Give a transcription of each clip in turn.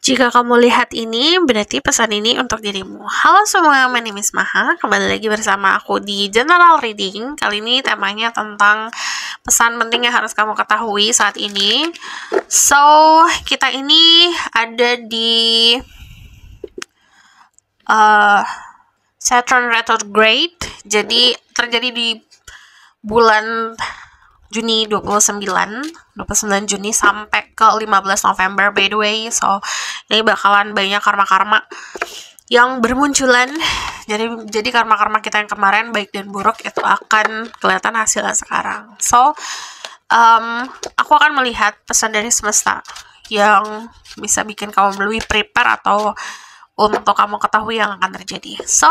Jika kamu lihat ini, berarti pesan ini untuk dirimu. Halo semua, my name is Maha. Kembali lagi bersama aku di General Reading. Kali ini temanya tentang pesan penting yang harus kamu ketahui saat ini. So, kita ini ada di Saturn retrograde. Jadi, terjadi di bulan Juni 29 Juni sampai ke 15 November by the way. So ini bakalan banyak karma-karma yang bermunculan. Jadi karma-karma kita yang kemarin baik dan buruk itu akan kelihatan hasilnya sekarang. So aku akan melihat pesan dari semesta yang bisa bikin kamu lebih prepare atau untuk kamu ketahui yang akan terjadi. So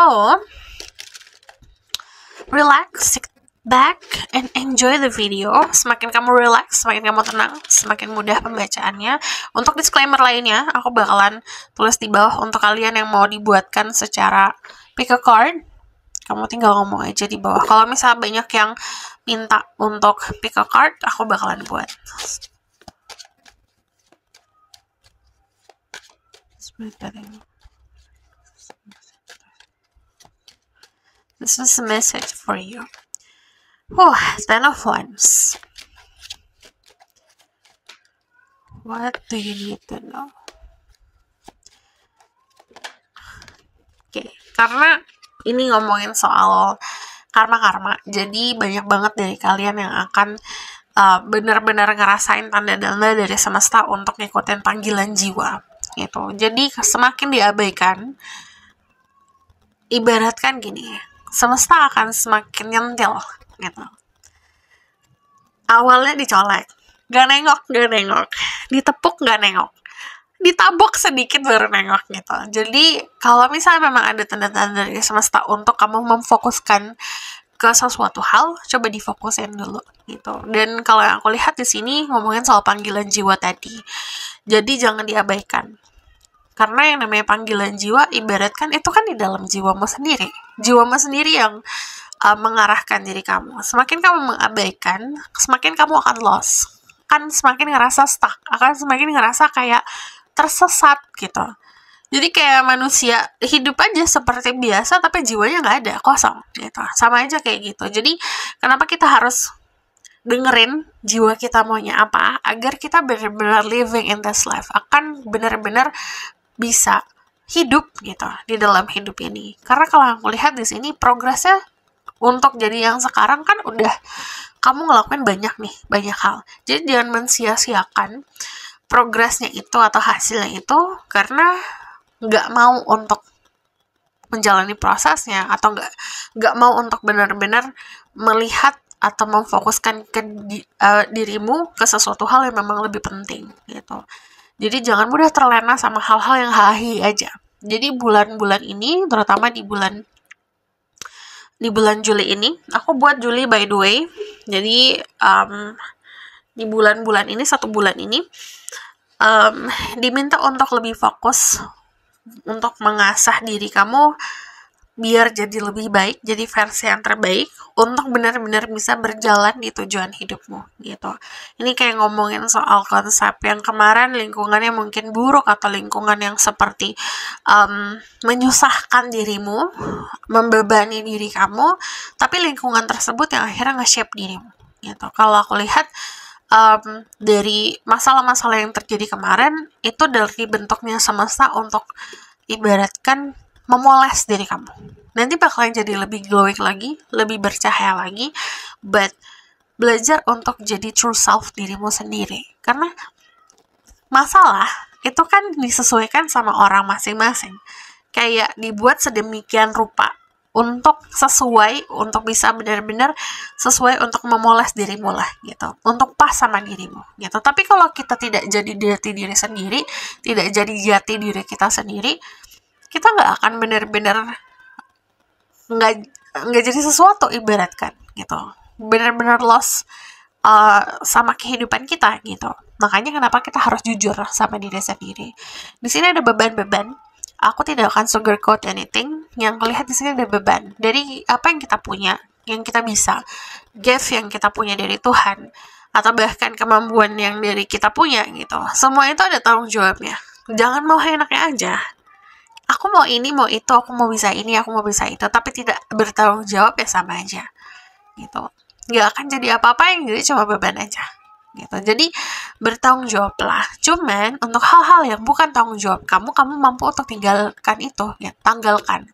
relax, back and enjoy the video. Semakin kamu relax, semakin kamu tenang, semakin mudah pembacaannya. Untuk disclaimer lainnya, aku bakalan tulis di bawah untuk kalian yang mau dibuatkan secara pick a card. Kamu tinggal ngomong aja di bawah. Kalau misalnya banyak yang minta untuk pick a card, aku bakalan buat. This is a message for you. Ten of Wands. What do you need to know? Oke, karena ini ngomongin soal karma-karma, jadi banyak banget dari kalian yang akan benar-benar ngerasain tanda-tanda dari semesta untuk ngikutin panggilan jiwa. Gitu. Jadi semakin diabaikan, ibaratkan gini, semesta akan semakin nyentil. Gitu. Awalnya dicolek, gak nengok, ditepuk gak nengok, ditabok sedikit baru nengok gitu. Jadi kalau misalnya memang ada tanda-tanda dari semesta untuk kamu memfokuskan ke sesuatu hal, coba difokusin dulu gitu. Dan kalau yang aku lihat di sini ngomongin soal panggilan jiwa tadi, jadi jangan diabaikan. Karena yang namanya panggilan jiwa ibaratkan itu kan di dalam jiwamu sendiri yang mengarahkan diri kamu. Semakin kamu mengabaikan, semakin kamu akan lost. Kan semakin ngerasa stuck, akan semakin ngerasa kayak tersesat gitu. Jadi kayak manusia hidup aja seperti biasa, tapi jiwanya nggak ada, kosong gitu. Sama aja kayak gitu. Jadi kenapa kita harus dengerin jiwa kita maunya apa, agar kita benar-benar living in this life, akan benar-benar bisa hidup gitu di dalam hidup ini. Karena kalau aku lihat di sini progresnya untuk jadi yang sekarang kan udah kamu ngelakuin banyak hal. Jadi jangan mensia-siakan progresnya itu atau hasilnya itu karena nggak mau untuk menjalani prosesnya atau nggak mau untuk benar-benar melihat atau memfokuskan ke dirimu ke sesuatu hal yang memang lebih penting gitu. Jadi jangan mudah terlena sama hal-hal yang hahi aja. Jadi bulan-bulan ini, terutama di bulan Juli ini, aku buat Juli by the way. Jadi di bulan-bulan ini, 1 bulan ini diminta untuk lebih fokus untuk mengasah diri kamu biar jadi lebih baik, jadi versi yang terbaik untuk benar-benar bisa berjalan di tujuan hidupmu gitu. Ini kayak ngomongin soal konsep yang kemarin lingkungannya mungkin buruk atau lingkungan yang seperti menyusahkan dirimu, membebani diri kamu, tapi lingkungan tersebut yang akhirnya nge-shape dirimu gitu. Kalau aku lihat dari masalah-masalah yang terjadi kemarin itu dari bentuknya semesta untuk ibaratkan memoles diri kamu. Nanti bakalan jadi lebih glowing lagi, lebih bercahaya lagi, but belajar untuk jadi true self dirimu sendiri. Karena masalah itu kan disesuaikan sama orang masing-masing. Kayak dibuat sedemikian rupa untuk sesuai, untuk bisa benar-benar sesuai untuk memoles dirimu lah gitu, untuk pas sama dirimu gitu. Tapi kalau kita tidak jadi jati diri sendiri, tidak jadi jati diri kita sendiri, kita nggak akan benar-benar nggak jadi sesuatu ibaratkan gitu, benar-benar lost sama kehidupan kita gitu. Makanya kenapa kita harus jujur sama diri sendiri. Di sini ada beban-beban. Aku tidak akan sugarcoat anything. Yang lihat di sini ada beban dari apa yang kita punya, yang kita bisa, gift yang kita punya dari Tuhan, atau bahkan kemampuan yang dari kita punya gitu. Semua itu ada tanggung jawabnya. Jangan mau enaknya aja. Aku mau ini, mau itu, aku mau bisa ini, aku mau bisa itu, tapi tidak bertanggung jawab, ya sama aja gitu. Nggak akan jadi apa-apa, yang jadi cuma beban aja gitu. Jadi bertanggung jawab lah. Cuman untuk hal-hal yang bukan tanggung jawab kamu mampu untuk tinggalkan itu, ya tanggalkan.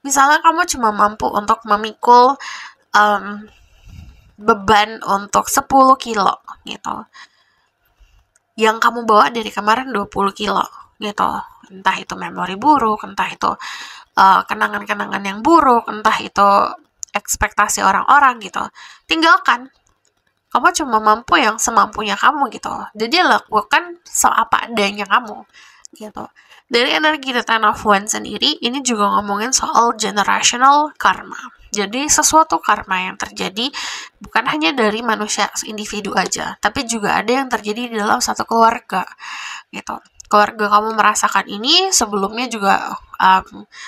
Misalnya kamu cuma mampu untuk memikul beban untuk 10 kilo gitu, yang kamu bawa dari kemarin 20 kilo gitu. Entah itu memori buruk, entah itu kenangan-kenangan yang buruk, entah itu ekspektasi orang-orang gitu. Tinggalkan. Kamu cuma mampu yang semampunya kamu gitu. Jadi lakukan seapa adanya kamu gitu. Dari energi The Ten of Wands sendiri, ini juga ngomongin soal generational karma. Jadi sesuatu karma yang terjadi bukan hanya dari manusia individu aja, tapi juga ada yang terjadi di dalam satu keluarga gitu. Keluarga kamu merasakan ini, sebelumnya juga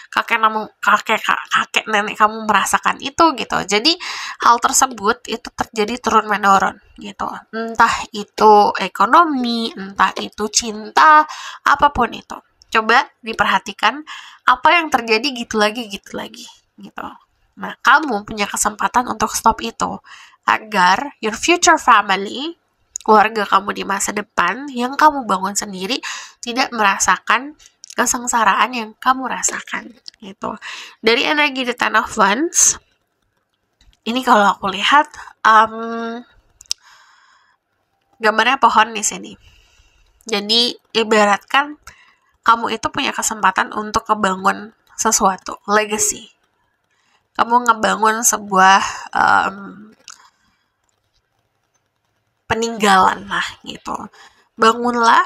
kakek nenek kamu merasakan itu gitu. Jadi hal tersebut itu terjadi turun menurun gitu. Entah itu ekonomi, entah itu cinta, apapun itu. Coba diperhatikan apa yang terjadi gitu lagi gitu. Nah, kamu punya kesempatan untuk stop itu agar your future family, keluarga kamu di masa depan yang kamu bangun sendiri, tidak merasakan kesengsaraan yang kamu rasakan gitu. Dari energi The Ten of Wands ini, kalau aku lihat gambarnya pohon di sini. Jadi ibaratkan kamu itu punya kesempatan untuk ngebangun sesuatu, legacy. Kamu ngebangun sebuah peninggalan lah gitu. Bangunlah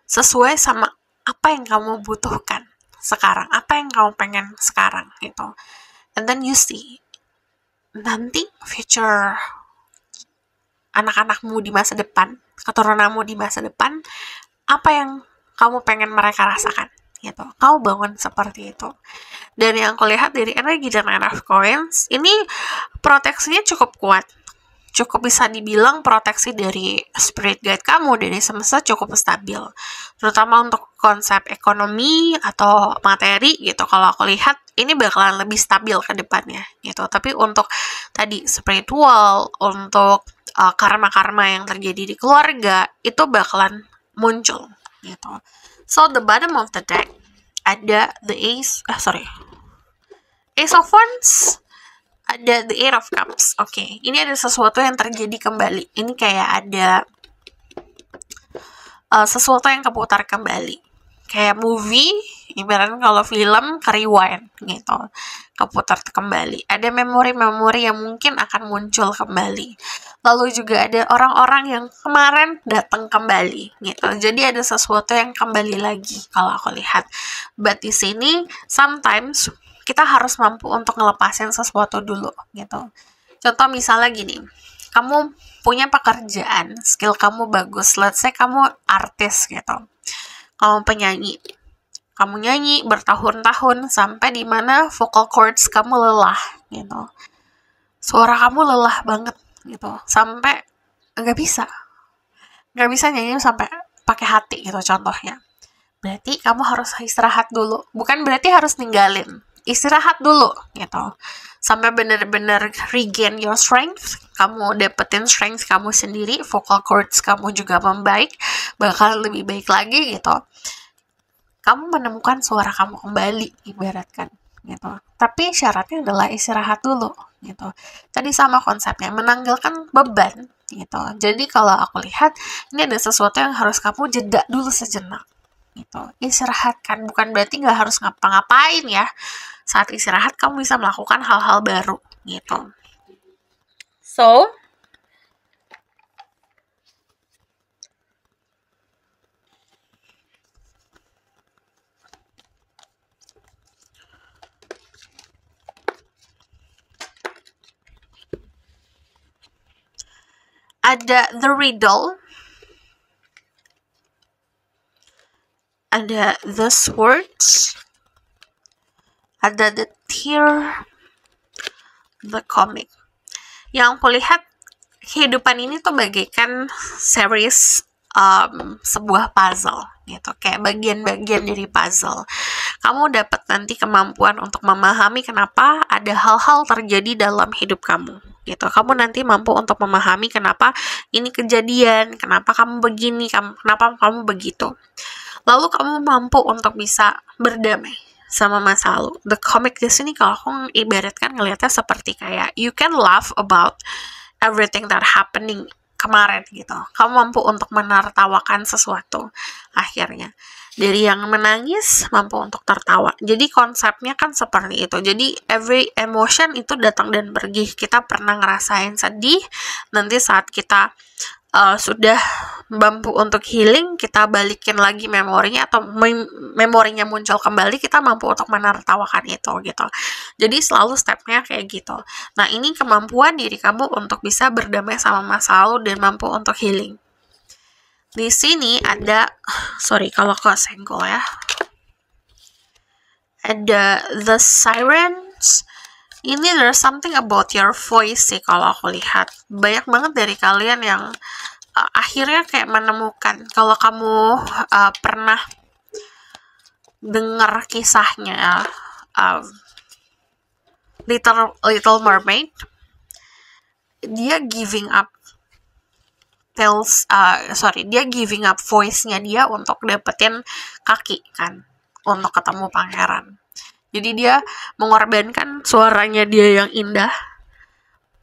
sesuai sama apa yang kamu butuhkan sekarang, apa yang kamu pengen sekarang gitu. And then you see, nanti future anak-anakmu di masa depan, keturunanmu di masa depan, apa yang kamu pengen mereka rasakan gitu. Kamu bangun seperti itu. Dan yang aku lihat dari energi dan Nine of Coins, ini proteksinya cukup kuat. Cukup bisa dibilang proteksi dari spirit guide kamu, dari semesta cukup stabil. Terutama untuk konsep ekonomi atau materi gitu. Kalau aku lihat, ini bakalan lebih stabil ke depannya gitu. Tapi untuk tadi spiritual, untuk karma-karma yang terjadi di keluarga, itu bakalan muncul gitu. So, the bottom of the deck, ada the Ace of Wands, ada the Eight of Cups. Oke, ini ada sesuatu yang terjadi kembali. Ini kayak ada sesuatu yang keputar kembali. Kayak movie, ibaratnya kalau film ke rewind gitu. Keputar kembali. Ada memori-memori yang mungkin akan muncul kembali. Lalu juga ada orang-orang yang kemarin datang kembali gitu. Jadi ada sesuatu yang kembali lagi kalau aku lihat. But di sini sometimes kita harus mampu untuk ngelepasin sesuatu dulu gitu. Contoh misalnya gini, kamu punya pekerjaan, skill kamu bagus, let's say kamu artis gitu, kamu penyanyi, kamu nyanyi bertahun-tahun sampai dimana vocal cords kamu lelah gitu, suara kamu lelah banget gitu, sampai nggak bisa nyanyi sampai pakai hati gitu contohnya. Berarti kamu harus istirahat dulu, bukan berarti harus ninggalin, istirahat dulu gitu sampai benar-benar regain your strength, kamu dapetin strength kamu sendiri, vocal cords kamu juga membaik, bakal lebih baik lagi gitu, kamu menemukan suara kamu kembali ibaratkan gitu. Tapi syaratnya adalah istirahat dulu gitu. Tadi sama konsepnya, menanggalkan beban gitu. Jadi kalau aku lihat, ini ada sesuatu yang harus kamu jeda dulu sejenak gitu. Istirahatkan, bukan berarti nggak harus ngapa-ngapain ya. Saat istirahat kamu bisa melakukan hal-hal baru gitu. So, ada the riddle, ada the swords, ada the tear, the comic. Yang aku lihat, kehidupan ini tuh bagaikan series sebuah puzzle gitu, kayak bagian-bagian dari puzzle. Kamu dapat nanti kemampuan untuk memahami kenapa ada hal-hal terjadi dalam hidup kamu gitu. Kamu nanti mampu untuk memahami kenapa ini kejadian, kenapa kamu begini, kenapa kamu begitu. Lalu kamu mampu untuk bisa berdamai sama masa lalu. The comic di sini kalau aku ibaratkan ngelihatnya seperti kayak you can laugh about everything that happening kemarin gitu. Kamu mampu untuk menertawakan sesuatu akhirnya. Dari yang menangis mampu untuk tertawa. Jadi konsepnya kan seperti itu. Jadi every emotion itu datang dan pergi. Kita pernah ngerasain sedih, nanti saat kita sudah mampu untuk healing, kita balikin lagi memorinya atau memorinya muncul kembali, kita mampu untuk menertawakan itu gitu. Jadi selalu stepnya kayak gitu. Nah, ini kemampuan diri kamu untuk bisa berdamai sama masa lalu dan mampu untuk healing. Di sini ada, sorry kalau kesenggol ya, ada the sirens. Ini there's something about your voice sih kalau aku lihat. Banyak banget dari kalian yang akhirnya kayak menemukan, kalau kamu pernah dengar kisahnya Little Mermaid, dia giving up voice-nya dia untuk dapetin kaki kan, untuk ketemu pangeran. Jadi dia mengorbankan suaranya dia yang indah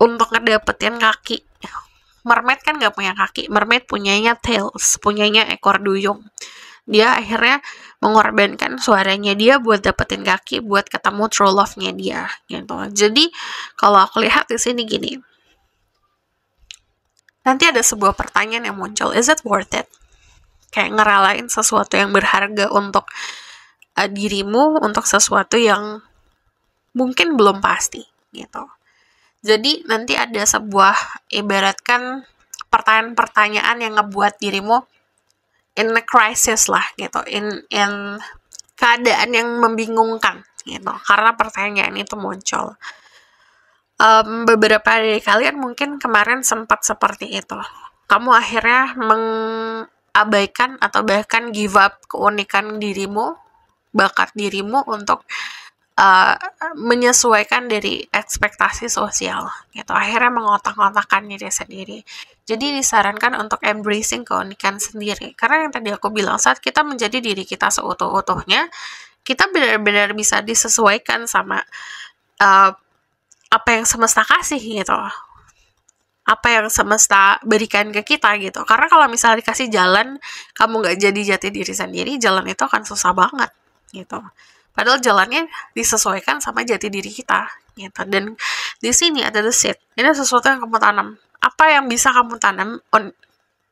untuk ngedapetin kaki. Mermaid kan gak punya kaki, mermaid punyanya tails, punyanya ekor duyung. Dia akhirnya mengorbankan suaranya dia buat dapetin kaki, buat ketemu true love-nya dia gitu. Jadi kalau aku lihat di sini gini, nanti ada sebuah pertanyaan yang muncul, is it worth it? Kayak ngeralain sesuatu yang berharga untuk dirimu, untuk sesuatu yang mungkin belum pasti gitu. Jadi nanti ada sebuah, ibaratkan pertanyaan-pertanyaan yang ngebuat dirimu in a crisis lah gitu, in keadaan yang membingungkan gitu, karena pertanyaan itu muncul. Beberapa dari kalian mungkin kemarin sempat seperti itu. Kamu akhirnya mengabaikan atau bahkan give up keunikan dirimu, bakat dirimu untuk menyesuaikan dari ekspektasi sosial gitu. Akhirnya mengotak-ngotakkan diri sendiri. Jadi disarankan untuk embracing keunikan sendiri. Karena yang tadi aku bilang, saat kita menjadi diri kita seutuh-utuhnya, kita benar-benar bisa disesuaikan sama apa yang semesta kasih gitu. Apa yang semesta berikan ke kita gitu. Karena kalau misalnya dikasih jalan, kamu nggak jadi jati diri sendiri, jalan itu akan susah banget gitu. Padahal jalannya disesuaikan sama jati diri kita gitu. Dan di sini ada the seed. Ini sesuatu yang kamu tanam. Apa yang bisa kamu tanam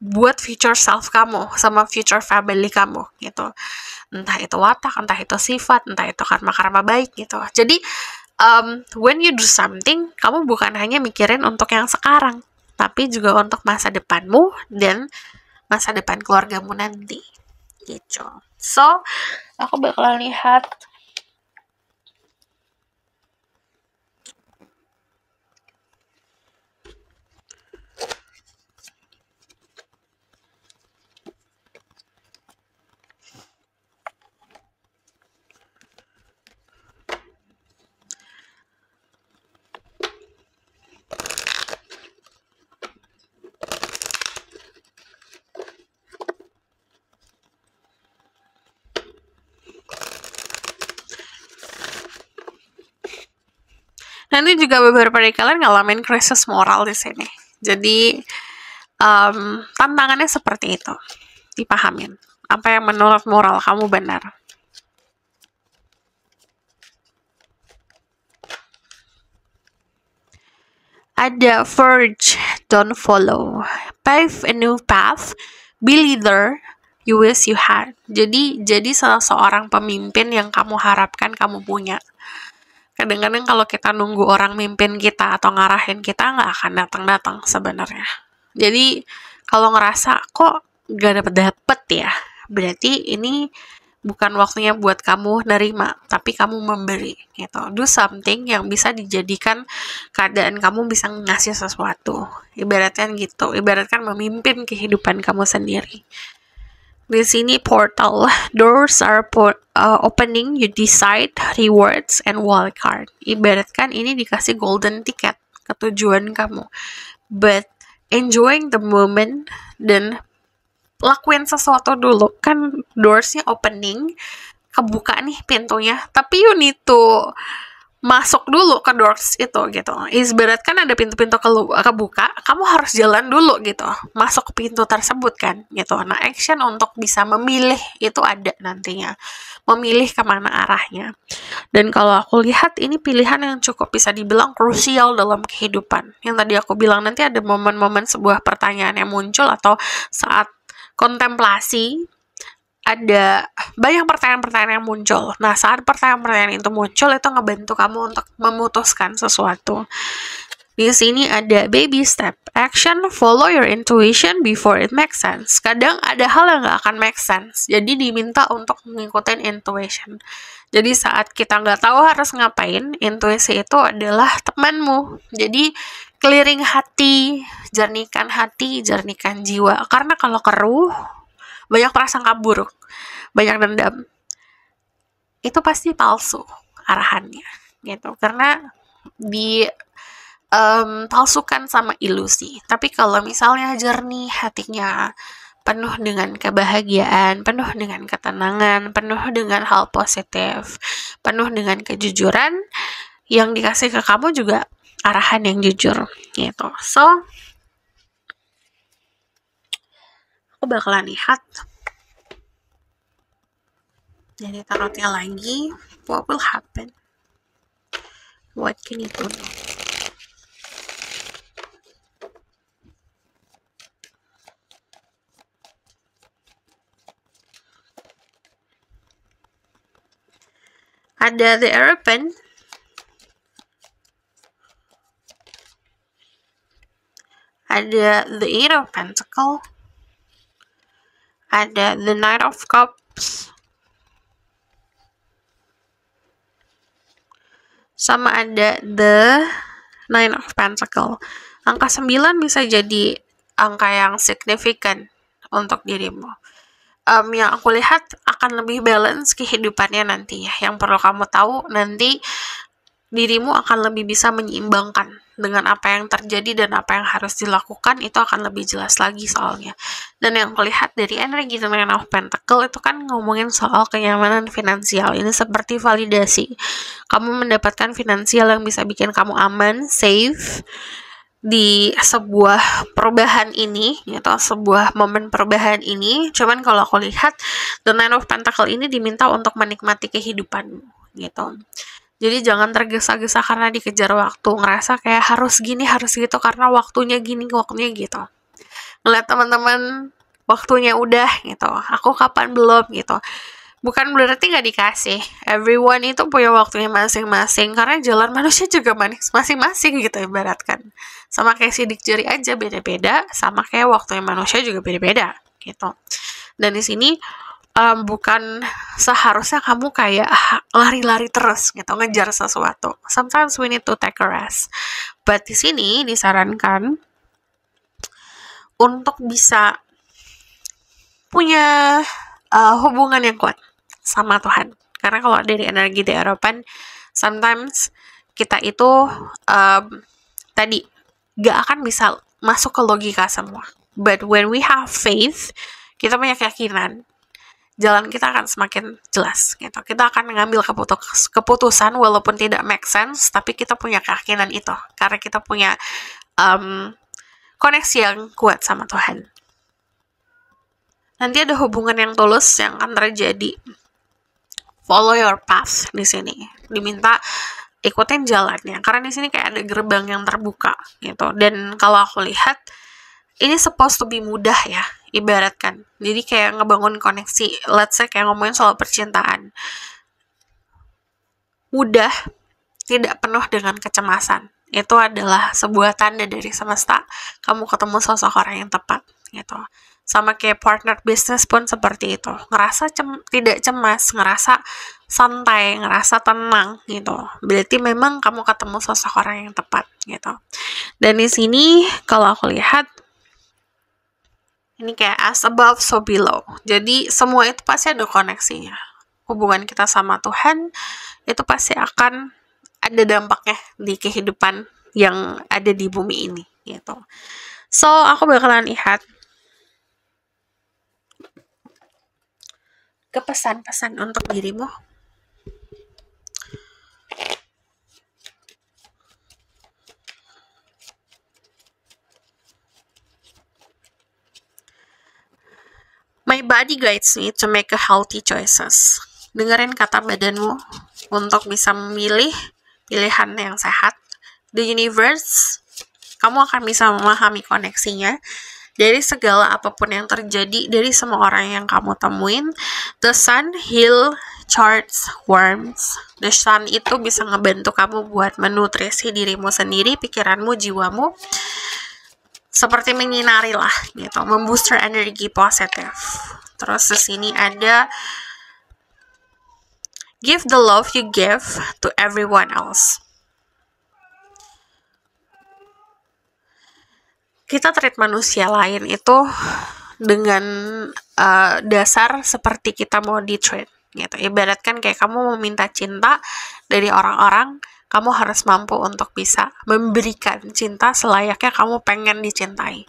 buat future self kamu sama future family kamu gitu. Entah itu watak, entah itu sifat, entah itu karma-karma baik gitu. Jadi when you do something, kamu bukan hanya mikirin untuk yang sekarang, tapi juga untuk masa depanmu dan masa depan keluargamu nanti gitu. So, aku bakalan lihat nanti juga beberapa dari kalian ngalamin krisis moral di sini. Jadi tantangannya seperti itu, dipahamin apa yang menurut moral kamu benar. Ada verge, don't follow, pave a new path, be leader you wish you had. Jadi salah seorang pemimpin yang kamu harapkan kamu punya. Kadang-kadang kalau kita nunggu orang mimpin kita atau ngarahin kita, nggak akan datang-datang sebenarnya. Jadi kalau ngerasa kok nggak dapet ya, berarti ini bukan waktunya buat kamu nerima, tapi kamu memberi gitu. Do something yang bisa dijadikan keadaan kamu bisa ngasih sesuatu. Ibaratkan gitu, ibaratkan memimpin kehidupan kamu sendiri. Di sini portal, doors are opening, you decide, rewards, and wildcard. Ibaratkan ini dikasih golden ticket ke tujuan kamu. But enjoying the moment dan lakuin sesuatu dulu. Kan doorsnya opening, kebuka nih pintunya, tapi you need to masuk dulu ke doors itu gitu. Ibaratkan ada pintu-pintu kebuka, kamu harus jalan dulu gitu, masuk ke pintu tersebut kan gitu. Nah, action untuk bisa memilih itu ada nantinya, memilih kemana arahnya. Dan kalau aku lihat ini pilihan yang cukup bisa dibilang krusial dalam kehidupan. Yang tadi aku bilang, nanti ada momen-momen sebuah pertanyaan yang muncul atau saat kontemplasi, ada banyak pertanyaan-pertanyaan yang muncul. Nah, saat pertanyaan-pertanyaan itu muncul, itu ngebantu kamu untuk memutuskan sesuatu. Di sini ada baby step, action, follow your intuition before it makes sense. Kadang ada hal yang nggak akan make sense, jadi diminta untuk mengikuti intuition. Jadi saat kita nggak tahu harus ngapain, intuisi itu adalah temanmu. Jadi clearing hati, jernihkan jiwa. Karena kalau keruh, banyak prasangka buruk, banyak dendam, itu pasti palsu arahannya gitu, karena palsukan sama ilusi. Tapi kalau misalnya jernih hatinya, penuh dengan kebahagiaan, penuh dengan ketenangan, penuh dengan hal positif, penuh dengan kejujuran, yang dikasih ke kamu juga arahan yang jujur gitu. So aku bakalan lihat, jadi tarotnya lagi, what will happen, what can you do. Ada the Hierophant, ada the Eight of Pentacles, ada the Knight of Cups, sama ada the Nine of Pentacles. Angka 9 bisa jadi angka yang signifikan untuk dirimu. Yang aku lihat akan lebih balance kehidupannya nanti ya. Yang perlu kamu tahu, nanti dirimu akan lebih bisa menyeimbangkan dengan apa yang terjadi dan apa yang harus dilakukan, itu akan lebih jelas lagi soalnya. Dan yang kulihat dari energi The Nine of Pentacles itu kan ngomongin soal kenyamanan finansial. Ini seperti validasi. Kamu mendapatkan finansial yang bisa bikin kamu aman, safe di sebuah perubahan ini, atau sebuah momen perubahan ini. Cuman kalau aku lihat The Nine of Pentacles ini diminta untuk menikmati kehidupanmu gitu. Jadi jangan tergesa-gesa karena dikejar waktu, ngerasa kayak harus gini, harus gitu, karena waktunya gini, waktunya gitu. Ngeliat teman-teman waktunya udah gitu, aku kapan belum gitu. Bukan berarti nggak dikasih. Everyone itu punya waktunya masing-masing, karena jalan manusia juga masing-masing gitu ibaratkan. Sama kayak sidik jari aja beda-beda, sama kayak waktunya manusia juga beda-beda gitu. Dan di sini bukan seharusnya kamu kayak lari-lari terus gitu, ngejar sesuatu. Sometimes we need to take a rest. But di sini disarankan untuk bisa punya hubungan yang kuat sama Tuhan. Karena kalau dari energi di Hierophant, sometimes kita itu tadi gak akan bisa masuk ke logika semua. But when we have faith, kita punya keyakinan, jalan kita akan semakin jelas gitu. Kita akan mengambil keputusan walaupun tidak make sense, tapi kita punya keyakinan itu karena kita punya koneksi yang kuat sama Tuhan. Nanti ada hubungan yang tulus yang akan terjadi. Follow your path di sini. Diminta ikutin jalannya, karena di sini kayak ada gerbang yang terbuka gitu. Dan kalau aku lihat ini supposed to be mudah ya, ibaratkan. Jadi kayak ngebangun koneksi, let's say kayak ngomongin soal percintaan. Mudah, tidak penuh dengan kecemasan. Itu adalah sebuah tanda dari semesta, kamu ketemu sosok orang yang tepat gitu. Sama kayak partner bisnis pun seperti itu. Ngerasa tidak cemas, ngerasa santai, ngerasa tenang gitu. Berarti memang kamu ketemu sosok orang yang tepat gitu. Dan di sini kalau aku lihat ini kayak as above so below. Jadi semua itu pasti ada koneksinya. Hubungan kita sama Tuhan itu pasti akan ada dampaknya di kehidupan yang ada di bumi ini gitu. So, aku bakalan lihat ke pesan-pesan untuk dirimu. My body guides me to make a healthy choices. Dengerin kata badanmu untuk bisa memilih pilihan yang sehat. The universe, kamu akan bisa memahami koneksinya dari segala apapun yang terjadi, dari semua orang yang kamu temuin. The sun heal charts worms. The sun itu bisa ngebantu kamu buat menutrisi dirimu sendiri, pikiranmu, jiwamu, seperti menyinari lah gitu, membooster energi positif. Terus di sini ada give the love you give to everyone else. Kita treat manusia lain itu dengan dasar seperti kita mau di-treat gitu. Ibaratkan kayak kamu meminta cinta dari orang-orang, kamu harus mampu untuk bisa memberikan cinta selayaknya kamu pengen dicintai.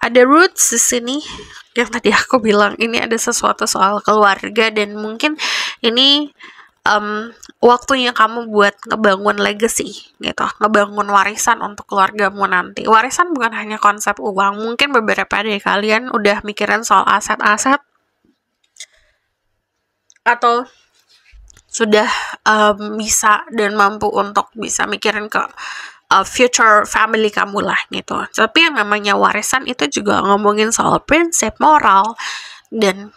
Ada roots di sini yang tadi aku bilang, ini ada sesuatu soal keluarga dan mungkin ini waktunya kamu buat ngebangun legacy gitu, ngebangun warisan untuk keluargamu nanti. Warisan bukan hanya konsep uang, mungkin beberapa dari kalian udah mikirin soal aset-aset atau sudah bisa dan mampu untuk bisa mikirin ke future family kamu lah gitu. Tapi yang namanya warisan itu juga ngomongin soal prinsip, moral, dan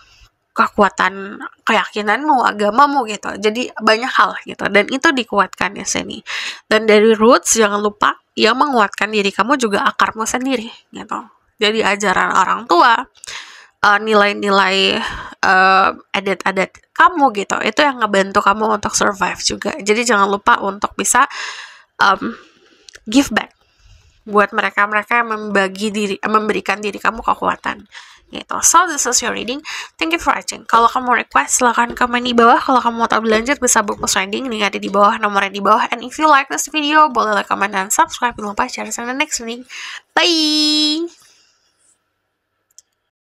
kekuatan keyakinanmu, agamamu gitu. Jadi banyak hal gitu, dan itu dikuatkan di sini. Dan dari roots, jangan lupa yang menguatkan diri kamu juga akarmu sendiri gitu. Jadi ajaran orang tua, nilai-nilai adat-adat kamu gitu, itu yang ngebantu kamu untuk survive juga. Jadi jangan lupa untuk bisa give back buat mereka-mereka yang memberikan diri kamu kekuatan gitu. So this is your reading. Thank you for watching. Kalau kamu request, silahkan komen di bawah. Kalau kamu mau tahu berlanjut, bisa book post reading, link ada di bawah, nomornya di bawah. And if you like this video, boleh like, comment, dan subscribe. Jangan lupa share in the next reading. Bye.